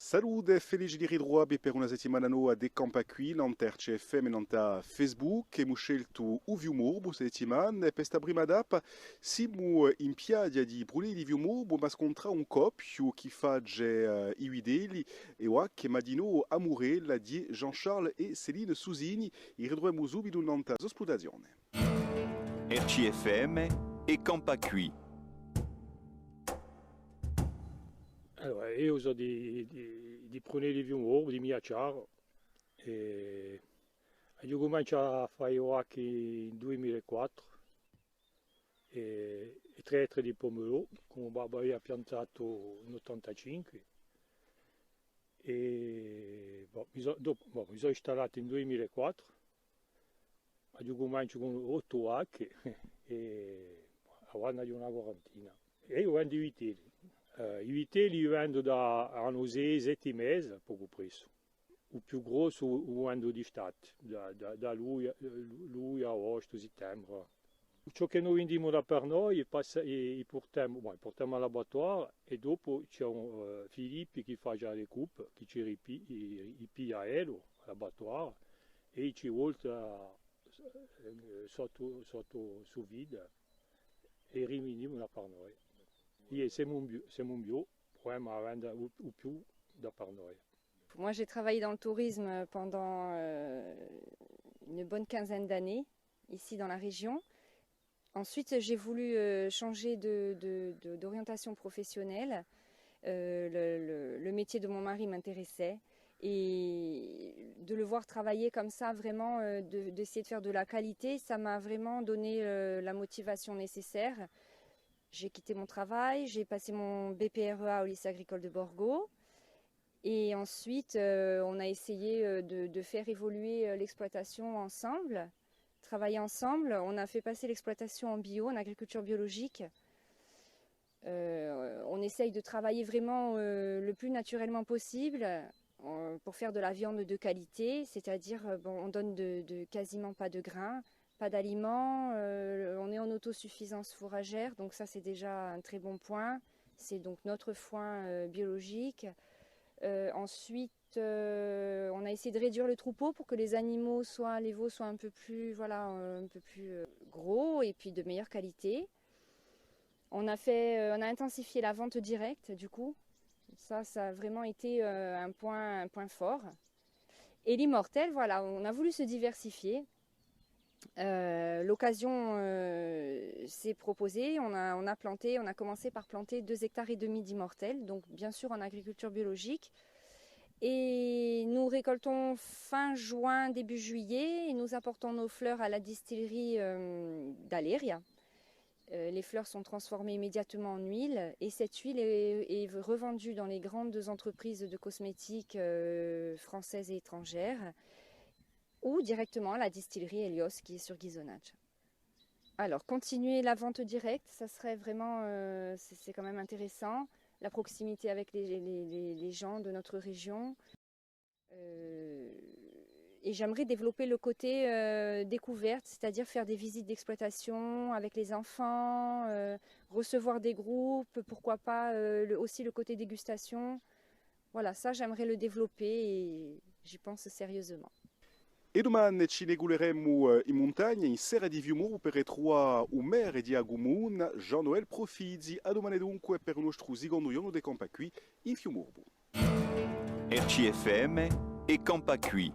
Salude, felici di ritrovare per una settimana nuova di Campa qui, nanta RCFM e nanta Facebook, e mu scelto un viu morbo settimana, e per questa prima data siamo in piazza di Brunei di viu morbo, ma scontra un coppio che fa i videli, e ora che Madino Amurella di Jean-Charles e Céline Susini, e ritroviamo subito nanta esplotazione. RCFM e Campa qui. Allora, io uso di prune di viumoro, di miacciaro e io cominciato a fare waki nel 2004 e 3 ettari di pomelo, come babbo aveva piantato nel 85 e mi sono installato nel 2004, io comincio con 8 waki e ora ho una quarantina e io vendo i vitelli. I vitelli io vendo da hanno 7 mesi, poco presso. Il più grosso lo vendo di estate, da lui a agosto, settembre. Ciò che noi vendiamo da per noi, portiamo all'abattoir e dopo c'è Filippo che fa già le coupe, che ci ripiglia all'abattoir e ci volta sotto su vide e rivendiamo da per noi. C'est mon bio, vraiment à vendre ou plus de par noi. Moi, j'ai travaillé dans le tourisme pendant une bonne quinzaine d'années, ici dans la région. Ensuite, j'ai voulu changer d'orientation professionnelle. Le métier de mon mari m'intéressait. Et de le voir travailler comme ça, vraiment, d'essayer de faire de la qualité, ça m'a vraiment donné la motivation nécessaire. J'ai quitté mon travail, j'ai passé mon BPREA au lycée agricole de Borgo et ensuite on a essayé de faire évoluer l'exploitation ensemble, travailler ensemble. On a fait passer l'exploitation en bio, en agriculture biologique. On essaye de travailler vraiment le plus naturellement possible pour faire de la viande de qualité, c'est-à-dire on donne quasiment pas de grains. Pas d'aliments, on est en autosuffisance fourragère, donc ça c'est déjà un très bon point. C'est donc notre foin biologique. Ensuite, on a essayé de réduire le troupeau pour que les animaux, les veaux soient un peu plus gros et puis de meilleure qualité. On a intensifié la vente directe du coup. Ça a vraiment été un point fort. Et l'immortel, voilà, on a voulu se diversifier. L'occasion s'est proposée, on a commencé par planter 2,5 hectares d'immortelles, donc bien sûr en agriculture biologique. Et nous récoltons fin juin, début juillet, et nous apportons nos fleurs à la distillerie d'Aléria. Les fleurs sont transformées immédiatement en huile, et cette huile est revendue dans les grandes entreprises de cosmétiques françaises et étrangères, ou directement à la distillerie Helios qui est sur Ghisonaccia. Alors, continuer la vente directe, ça serait vraiment, c'est quand même intéressant. La proximité avec les gens de notre région. Et j'aimerais développer le côté découverte, c'est-à-dire faire des visites d'exploitation avec les enfants, recevoir des groupes, pourquoi pas aussi le côté dégustation. Voilà, ça j'aimerais le développer et j'y pense sérieusement. E domani ci regoleremo in montagna, in Serra di Viumoro, per ritrovare un maire di Agumon, Jean-Noël Profizzi. A domani dunque per il nostro secondo giorno di Campa qui in Fiumorbo. RCFM e Campa qui.